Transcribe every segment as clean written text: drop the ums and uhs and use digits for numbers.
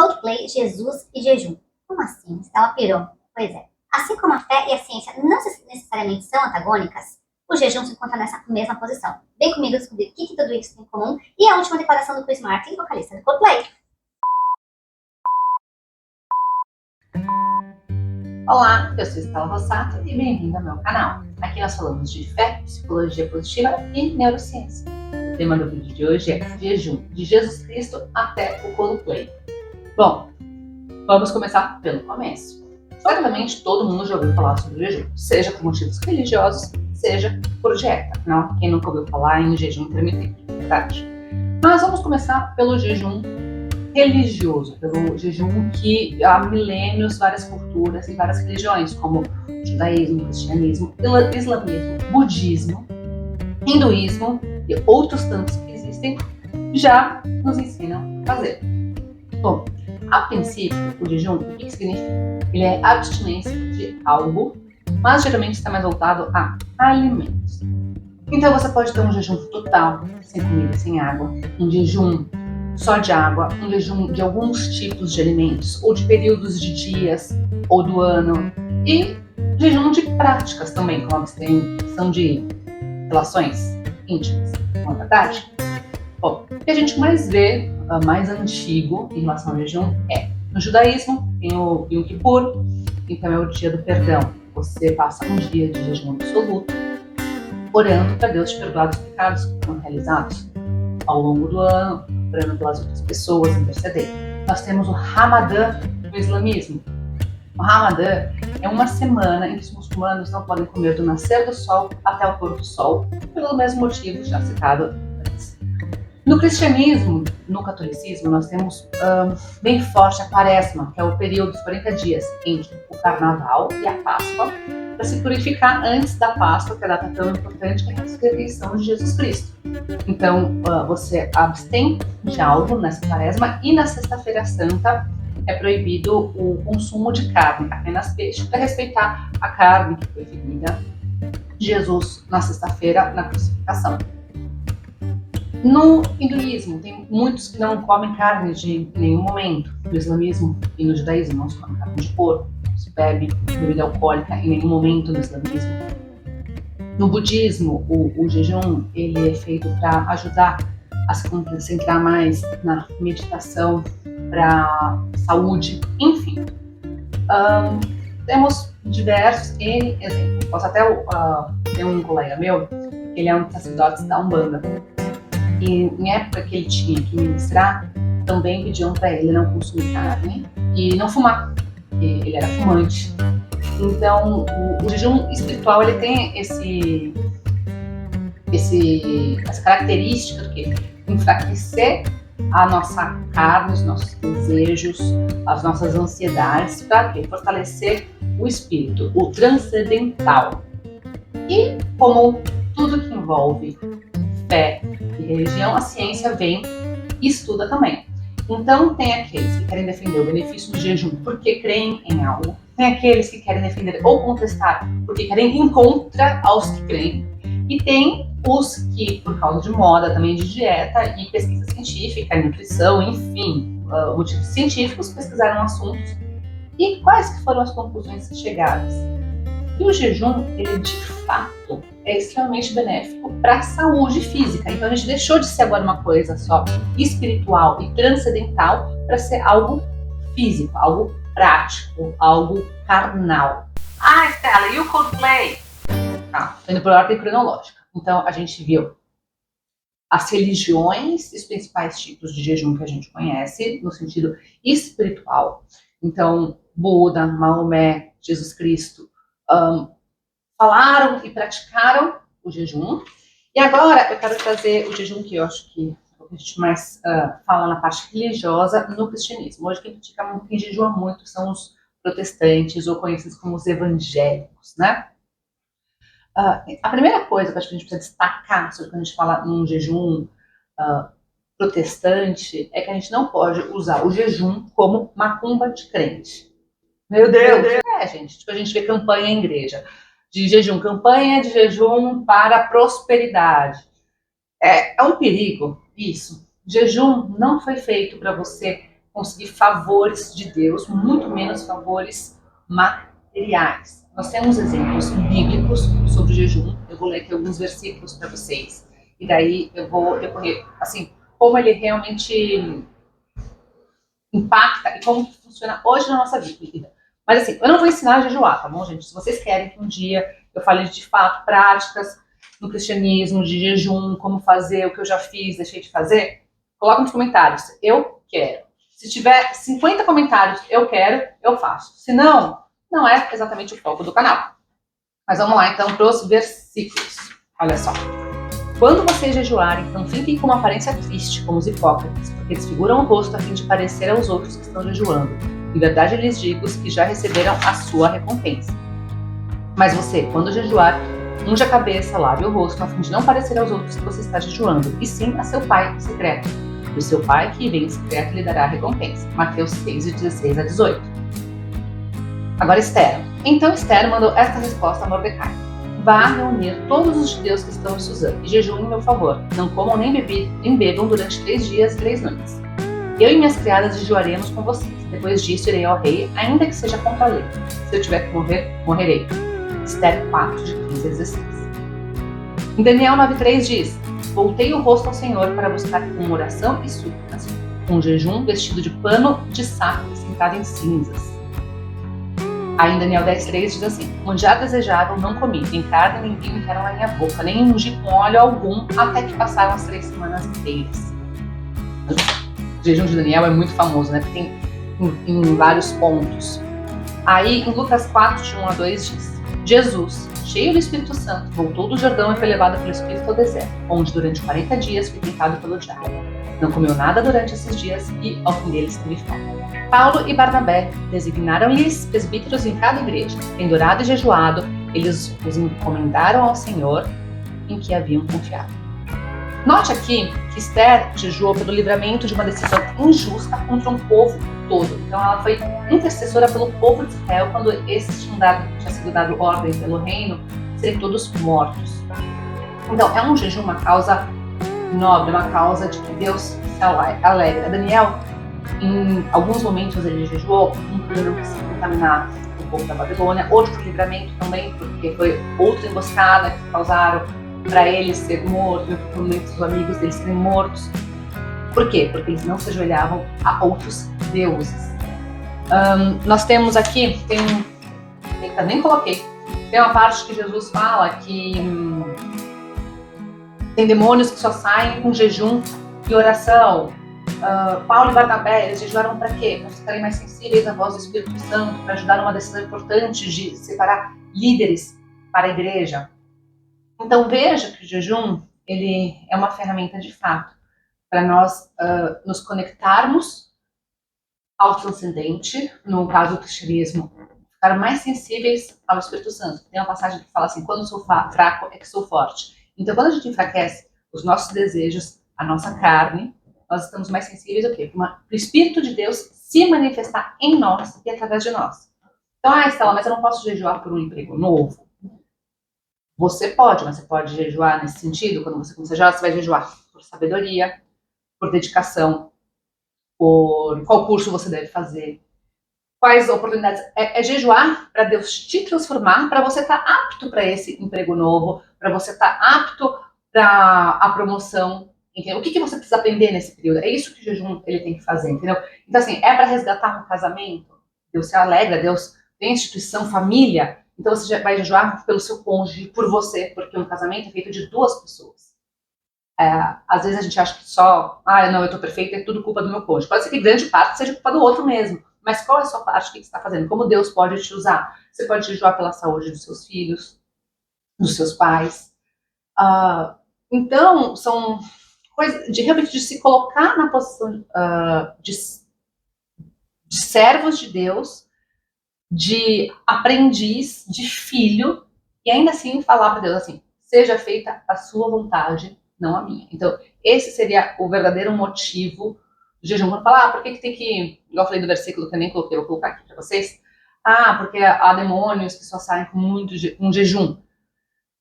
Coldplay, Jesus e jejum. Como assim? Ela pirou. Pois é. Assim como a fé e a ciência não necessariamente são antagônicas, o jejum se encontra nessa mesma posição. Vem comigo descobrir o que tudo isso tem em comum e a última declaração do Chris Martin, vocalista do Coldplay. Olá, eu sou Estela Rossato e bem-vindo ao meu canal. Aqui nós falamos de fé, psicologia positiva e neurociência. O tema do vídeo de hoje é jejum, de Jesus Cristo até o Coldplay. Bom, vamos começar pelo começo. Certamente todo mundo já ouviu falar sobre o jejum, seja por motivos religiosos, seja por dieta. Afinal, quem nunca ouviu falar em jejum intermitente, verdade? Mas vamos começar pelo jejum religioso, pelo jejum que há milênios várias culturas e várias religiões, como judaísmo, cristianismo, islamismo, budismo, hinduísmo e outros tantos que existem, já nos ensinam a fazer. Bom, a princípio, o jejum, o que significa? Ele é abstinência de algo, mas geralmente está mais voltado a alimentos. Então você pode ter um jejum total, sem comida, sem água, um jejum só de água, um jejum de alguns tipos de alimentos, ou de períodos de dias, ou do ano, e jejum de práticas também, como abstenção de relações íntimas, não é verdade? Bom, o que a gente mais vê, mais antigo em relação ao jejum é, no judaísmo, tem o Yom Kippur, então é o dia do perdão. Você passa um dia de jejum absoluto, orando para Deus te perdoar dos pecados que foram realizados ao longo do ano, orando pelas outras pessoas, interceder. Nós temos o Ramadã no islamismo. O Ramadã é uma semana em que os muçulmanos não podem comer do nascer do sol até o pôr do sol, pelo mesmo motivo já citado antes. No cristianismo, no catolicismo, nós temos bem forte a quaresma, que é o período dos 40 dias entre o carnaval e a Páscoa, para se purificar antes da Páscoa, que é a data tão importante que é a ressurreição de Jesus Cristo. Então, você abstém de algo nessa quaresma e na Sexta-feira Santa é proibido o consumo de carne, apenas peixe, para respeitar a carne que foi ferida de Jesus na sexta-feira, na crucificação. No hinduísmo, tem muitos que não comem carne de nenhum momento. No islamismo e no judaísmo não se come carne de porco, não se bebe bebida alcoólica em nenhum momento no islamismo. No budismo, o jejum ele é feito para ajudar a se concentrar mais na meditação, para saúde, enfim. Temos diversos exemplos. Posso até ter um colega meu, ele é um sacerdote da Umbanda. E em época que ele tinha que ministrar, também pediam para ele não consumir carne e não fumar, porque ele era fumante. Então, o jejum espiritual ele tem essa característica do que enfraquecer a nossa carne, os nossos desejos, as nossas ansiedades, para fortalecer o espírito, o transcendental. E como tudo que envolve fé e religião, a ciência vem e estuda também. Então, tem aqueles que querem defender o benefício do jejum porque creem em algo, tem aqueles que querem defender ou contestar porque querem ir contra aos que creem, e tem os que, por causa de moda, também de dieta e pesquisa científica, nutrição, enfim, motivos científicos, pesquisaram assuntos. E quais que foram as conclusões chegadas? E o jejum, ele de fato é extremamente benéfico para a saúde física. Então a gente deixou de ser agora uma coisa só espiritual e transcendental para ser algo físico, algo prático, algo carnal. Ah, Estela, e o Coldplay? Tô indo por ordem cronológica. Então a gente viu as religiões e os principais tipos de jejum que a gente conhece no sentido espiritual. Então Buda, Maomé, Jesus Cristo falaram e praticaram o jejum. E agora eu quero trazer o jejum que eu acho que a gente mais fala na parte religiosa no cristianismo. Hoje quem pratica, quem jejua muito são os protestantes ou conhecidos como os evangélicos, né? A primeira coisa que a gente precisa destacar sobre quando a gente fala num jejum protestante é que a gente não pode usar o jejum como macumba de crente. Meu Deus! Gente, tipo, a gente vê campanha em igreja de jejum, campanha de jejum para a prosperidade. É um perigo isso. Jejum não foi feito para você conseguir favores de Deus, muito menos favores materiais. Nós temos exemplos bíblicos sobre o jejum. Eu vou ler aqui alguns versículos para vocês. E daí eu vou decorrer, assim, como ele realmente impacta e como funciona hoje na nossa vida. Mas assim, eu não vou ensinar a jejuar, tá bom, gente? Se vocês querem que um dia eu fale de fato práticas no cristianismo, de jejum, como fazer, o que eu já fiz, deixei de fazer, coloca nos comentários. Eu quero. Se tiver 50 comentários, eu quero, eu faço. Se não, não é exatamente o foco do canal. Mas vamos lá então para os versículos. Olha só. Quando vocês jejuarem, não fiquem com uma aparência triste, como os hipócritas, porque desfiguram o rosto a fim de parecer aos outros que estão jejuando. Em verdade, eu lhes digo que já receberam a sua recompensa. Mas você, quando jejuar, unja a cabeça, lave o rosto, a fim de não parecer aos outros que você está jejuando, e sim a seu pai secreto. E o seu pai que vem em secreto lhe dará a recompensa. Mateus 6, 16 a 18. Agora Esther. Então Esther mandou esta resposta a Mordecai. Vá reunir todos os judeus que estão em Suzã e jejuem em meu favor. Não comam nem bebam durante 3 dias e 3 noites. Eu e minhas criadas jejuaremos com vocês. Depois disso irei ao rei, ainda que seja contra a lei. Se eu tiver que morrer, morrerei. Esther 4, de 15 a 16. Em Daniel 9,3 diz: voltei o rosto ao Senhor para buscar com oração e súplicas, com jejum, vestido de pano de saco e sentado em cinzas. Aí em Daniel 10,3 diz assim: onde já desejavam, não comi, nem carne, nem vinho entraram na minha boca, nem ungi com óleo algum, até que passaram as 3 semanas inteiras. O jejum de Daniel é muito famoso, né? Tem em vários pontos. Aí em Lucas 4, de 1 a 2 diz: Jesus, cheio do Espírito Santo, voltou do Jordão e foi levado pelo Espírito ao deserto, onde durante 40 dias foi tentado pelo diabo. Não comeu nada durante esses dias e, ao fim deles, teve fome. Paulo e Barnabé designaram-lhes presbíteros em cada igreja. Tendo orado e jejuado, eles os encomendaram ao Senhor em que haviam confiado. Note aqui que Esther jejuou pelo livramento de uma decisão injusta contra um povo todo. Então ela foi intercessora pelo povo de Israel quando esses tinha sido dado ordem pelo reino serem todos mortos. Então é um jejum, uma causa nobre, uma causa de que Deus se alegra. Daniel, em alguns momentos ele jejuou, um por não se contaminar o povo da Babilônia, outro por livramento também, porque foi outra emboscada que causaram para ele ser morto, e por muitos amigos dele serem mortos. Por quê? Porque eles não se ajoelhavam a outros deuses. Nós temos aqui, nem coloquei, tem uma parte que Jesus fala que tem demônios que só saem com jejum e oração. Paulo e Barnabé, eles jejuaram para quê? Para ficarem mais sensíveis à voz do Espírito Santo, para ajudar numa decisão importante de separar líderes para a igreja. Então veja que o jejum, ele é uma ferramenta de fato para nós nos conectarmos ao transcendente, no caso do cristianismo, ficar mais sensíveis ao Espírito Santo. Tem uma passagem que fala assim: quando sou fraco é que sou forte. Então quando a gente enfraquece os nossos desejos, a nossa carne, nós estamos mais sensíveis ao quê? Para o Espírito de Deus se manifestar em nós e através de nós. Então, Estela, mas eu não posso jejuar por um emprego novo. Você pode, mas você pode jejuar nesse sentido. Quando você começa a jejuar, você vai jejuar por sabedoria, por dedicação, por qual curso você deve fazer, quais oportunidades. É jejuar para Deus te transformar, para você estar apto para esse emprego novo, para você estar apto para a promoção. Entendeu? O que você precisa aprender nesse período? É isso que o jejum ele tem que fazer, entendeu? Então, assim, é para resgatar um casamento. Deus se alegra, Deus tem instituição, família. Então, você vai jejuar pelo seu cônjuge, por você, porque um casamento é feito de 2 pessoas. Às vezes a gente acha que só, não, eu tô perfeita, é tudo culpa do meu cônjuge. Pode ser que grande parte seja culpa do outro mesmo. Mas qual é a sua parte? O que você está fazendo? Como Deus pode te usar? Você pode jejuar pela saúde dos seus filhos, dos seus pais. Então, são coisas de realmente de se colocar na posição de servos de Deus, de aprendiz, de filho, e ainda assim falar para Deus assim: seja feita a sua vontade, não a minha. Então, esse seria o verdadeiro motivo do jejum. Quando falar, por que tem que, igual eu falei do versículo que eu nem coloquei, eu vou colocar aqui para vocês. Porque há demônios que só saem com muito jejum.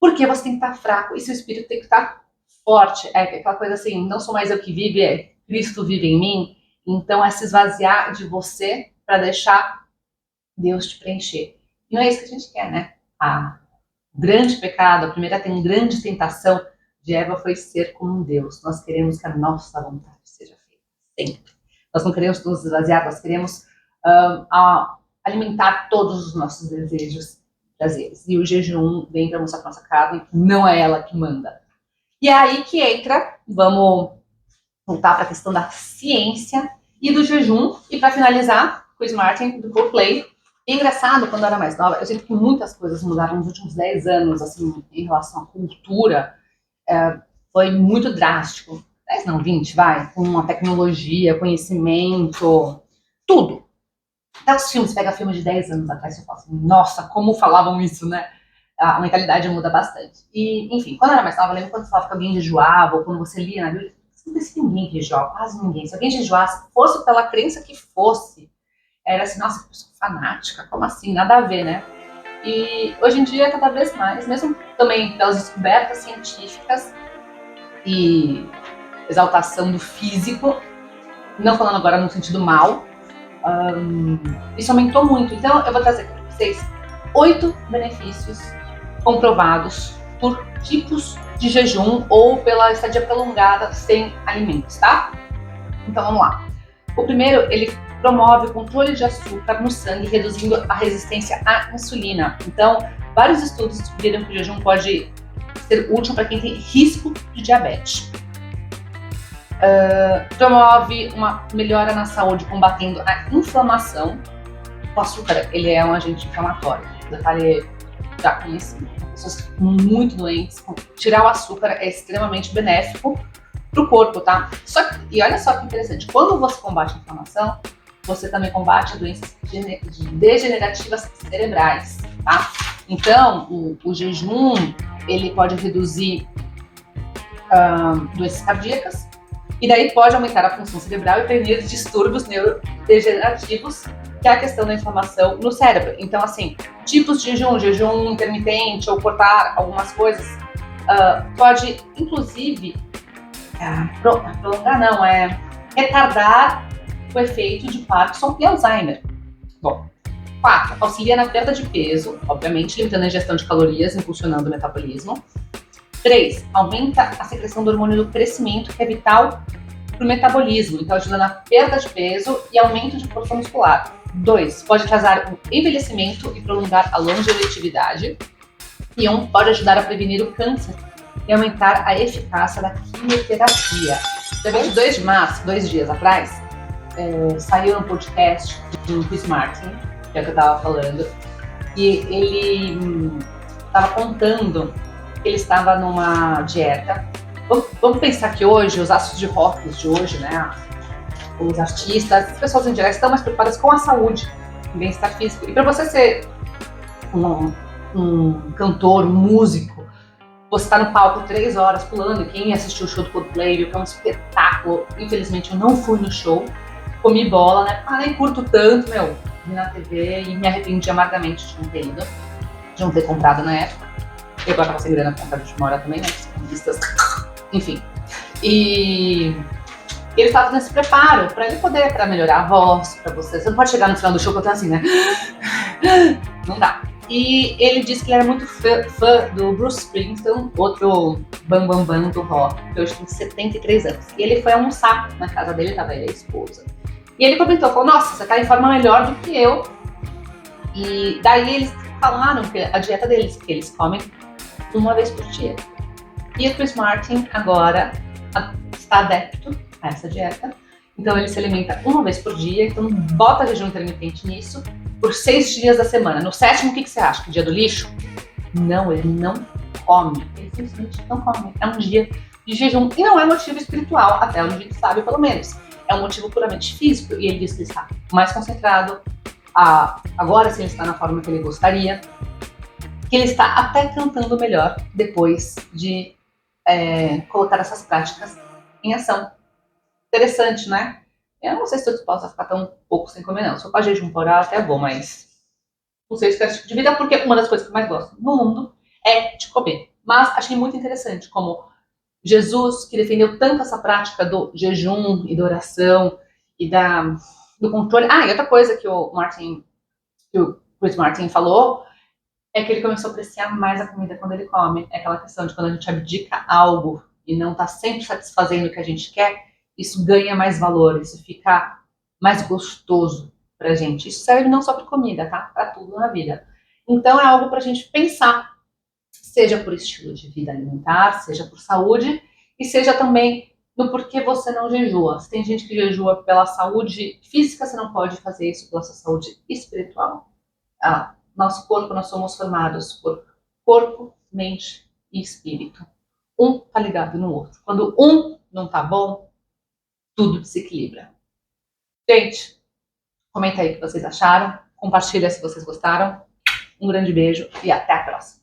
Porque você tem que estar fraco e seu espírito tem que estar forte. É aquela coisa assim: não sou mais eu que vive, é Cristo vive em mim. Então é se esvaziar de você para deixar Deus te preencher. E não é isso que a gente quer, né? O grande pecado, a primeira grande tentação de Eva foi ser como um Deus. Nós queremos que a nossa vontade seja feita sempre. Nós não queremos nos esvaziar, nós queremos alimentar todos os nossos desejos prazeres. E o jejum vem para mostrar para nossa carne, não é ela que manda. E é aí que entra, vamos voltar para a questão da ciência e do jejum. E para finalizar, Chris Martin, do Coldplay. É engraçado, quando eu era mais nova, eu sinto que muitas coisas mudaram nos últimos 10 anos, assim, em relação à cultura. Foi muito drástico. 10 não, 20, vai. Com a tecnologia, conhecimento, tudo. Até os filmes, pega filmes de 10 anos atrás, você fala assim, nossa, como falavam isso, né? A mentalidade muda bastante. E, enfim, quando eu era mais nova, eu lembro quando você falava que alguém jejuava, ou quando você lia na Bíblia, não tem se ninguém jejuava, quase ninguém. Se alguém jejuasse, fosse pela crença que fosse, era assim, nossa, que pessoa fanática, como assim? Nada a ver, né? E hoje em dia, cada vez mais, mesmo também pelas descobertas científicas e exaltação do físico, não falando agora no sentido mal, isso aumentou muito. Então, eu vou trazer aqui para vocês 8 benefícios comprovados por tipos de jejum ou pela estadia prolongada sem alimentos, tá? Então, vamos lá. O primeiro, ele promove o controle de açúcar no sangue, reduzindo a resistência à insulina. Então, vários estudos descobriram que o jejum pode ser útil para quem tem risco de diabetes. Promove uma melhora na saúde, combatendo a inflamação. O açúcar, ele é um agente inflamatório. Detalhe já conhecido. Pessoas que ficam muito doentes, tirar o açúcar é extremamente benéfico para o corpo, tá? E olha só que interessante, quando você combate a inflamação, você também combate doenças degenerativas cerebrais, tá? Então, o jejum, ele pode reduzir doenças cardíacas, e daí pode aumentar a função cerebral e prevenir distúrbios neurodegenerativos, que é a questão da inflamação no cérebro. Então, assim, tipos de jejum intermitente ou cortar algumas coisas, pode, inclusive, retardar o efeito de Parkinson e Alzheimer. Bom, 4. Auxilia na perda de peso, obviamente, limitando a ingestão de calorias, impulsionando o metabolismo. 3. Aumenta a secreção do hormônio do crescimento, que é vital para o metabolismo, então ajuda na perda de peso e aumento de força muscular. 2. Pode atrasar o envelhecimento e prolongar a longevidade. E 1. Pode ajudar a prevenir o câncer e aumentar a eficácia da quimioterapia. Dia 22 de março, 2 dias atrás, saiu um podcast do Chris Martin, que é o que eu estava falando, e ele estava contando que ele estava numa dieta. Vamos pensar que hoje, os astros de rock de hoje, né, os artistas, as pessoas em geral estão mais preocupadas com a saúde, o bem-estar físico. E para você ser um cantor, um músico, você está no palco 3 horas pulando, e quem assistiu o show do Coldplay viu que é um espetáculo. Infelizmente eu não fui no show, comi bola, né? Nem curto tanto, vi na TV e me arrependi amargamente de não ter ido, de não ter comprado na época. E agora tava sem grana pra comprar de última hora também, né? Enfim. E ele estava fazendo esse preparo para ele poder, para melhorar a voz, para você. Você não pode chegar no final do show que eu tô assim, né? Não dá. E ele disse que ele era muito fã do Bruce Springsteen, outro bambambam do rock, que hoje tem 73 anos. E ele foi almoçar na casa dele, tava ele e a esposa. E ele comentou, falou, nossa, você tá em forma melhor do que eu. E daí eles falaram que a dieta deles, que eles comem uma vez por dia. E o Chris Martin agora está adepto a essa dieta. Então ele se alimenta uma vez por dia, então bota jejum intermitente nisso por 6 dias da semana. No 7º, o que você acha? Que dia do lixo? Não, ele não come. Ele simplesmente não come. É um dia de jejum. E não é motivo espiritual, até onde a gente sabe, pelo menos. É um motivo puramente físico. E ele diz que ele está mais concentrado. Agora sim ele está na forma que ele gostaria. Que ele está até cantando melhor depois de colocar essas práticas em ação. Interessante, né? Eu não sei se estou disposta a ficar tão pouco sem comer, não. Se eu faço jejum por hora, até é bom, mas não sei se quero esse tipo de vida, porque uma das coisas que eu mais gosto no mundo é de comer. Mas achei muito interessante como Jesus, que defendeu tanto essa prática do jejum e da oração, do controle. E outra coisa que o Chris Martin falou é que ele começou a apreciar mais a comida quando ele come. É aquela questão de quando a gente abdica algo e não está sempre satisfazendo o que a gente quer, isso ganha mais valor, isso fica mais gostoso pra gente. Isso serve não só para comida, tá? Para tudo na vida. Então é algo pra gente pensar, seja por estilo de vida alimentar, seja por saúde, e seja também no porquê você não jejua. Se tem gente que jejua pela saúde física, você não pode fazer isso pela sua saúde espiritual. Nosso corpo, nós somos formados por corpo, mente e espírito. Um tá ligado no outro. Quando um não tá bom, tudo desequilibra. Gente, comenta aí o que vocês acharam. Compartilha se vocês gostaram. Um grande beijo e até a próxima.